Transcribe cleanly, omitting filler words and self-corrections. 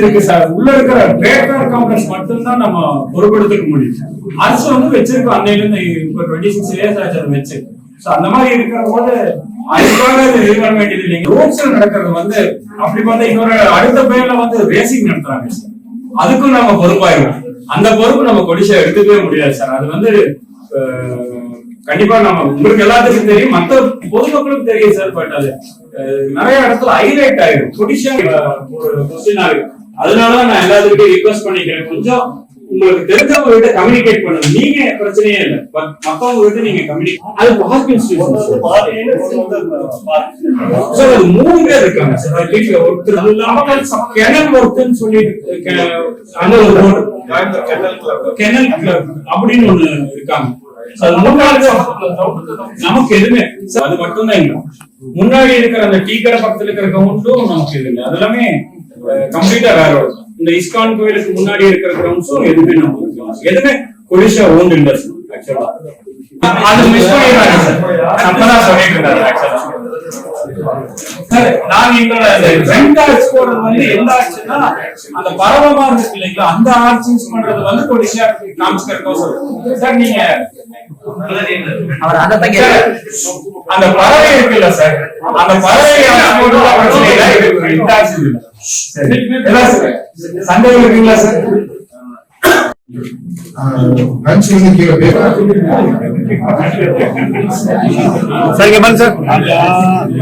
இருக்கு சார். உள்ள இருக்கிற பேக்கர் காம்ப்ளெக்ஸ் மட்டும்தான் நம்ம பொறுப்பெடுத்துக்க முடியும். அரசு வந்து வச்சிருக்கோம் அன்னையில இருந்து இப்ப 26 இயர்ஸ் ஆச்சு அதை வச்சு. அந்த மாதிரி இருக்கிற போது அதுக்காக இது பண்ண வேண்டியது இல்லைங்க. ரோட்ஸ்ல நடக்கிறது வந்து அப்படி பார்த்தா இன்னொரு அடுத்த பேர்ல வந்து ரேசிங் நடத்துறாங்க சார். அதுக்கும் நம்ம பொறுப்பாயிருவோம். அந்த பொறுப்பு நம்ம கொடிசா எடுத்துக்கவே முடியாது சார். அது வந்து கண்டிப்பா நம்ம உங்களுக்கு எல்லாத்துக்கும் தெரியும், மற்ற பொதுமக்களுக்கும் தெரியும் சார். பட் அது நிறைய இடத்துல ஹைலைட் ஆயிடும் கொடிசா ஒரு கொஸ்டினா இருக்கு. அதனாலதான் நான் எல்லாத்துக்கிட்டையும் ரிக்வெஸ்ட் பண்ணிக்கிறேன், கொஞ்சம் உங்களுக்கு தெரிஞ்சவங்க கிட்ட கம்யூனிகேட் பண்ணுங்க. நீங்க பிரச்சனையே இல்லை, பட் மத்தவங்க கிட்ட நீங்க கம்யூனிகேட். அது பார்க்கிங் சார், அது 3 பேர் இருக்காங்க சார். வீட்டுல ஒருத்தர் அது இல்லாம கெனல் ஒர்க்னு சொல்லிட்டு அந்த ஒரு ரோடு கெனல் கிளப் அப்படின்னு ஒண்ணு இருக்காங்க. நமக்கு எதுவுமே அது மட்டும் தான். முன்னாடி இருக்கிற அந்த டீ கடை பக்கத்துல இருக்கிற கிரவுண்டும் நமக்கு இது இல்லை. அது எல்லாமே கம்ப்ளீட்டா வேற. இந்த இஸ்கான் கோயிலுக்கு முன்னாடி இருக்கிற கிரவுண்ட்ஸும் எதுவுமே நமக்கு எதுவுமே கொடிஷா ஓன் இல்ல ஆக்சுவலா. அது மிஸ் பண்ணிடுறாங்க சார். அப்பதான் சொல்லிட்டு இருந்தாரு ஆக்சுவலா. நாங்க எங்களோட ரெண்ட் ஆர்ட்ஸ் போடுறது வந்து எந்த ஆர்ட்ஸ்னா அந்த பரவமா இருக்கு இல்லைங்களா, அந்த ஆர்ட்ஸ் பண்றது வந்து கொடிஷா காமிச்சிருக்கோம் சார். நீங்க அந்த பறவை இருக்குல்ல சார், அந்த பறவை சண்டை இருக்குங்களா சார்? சார்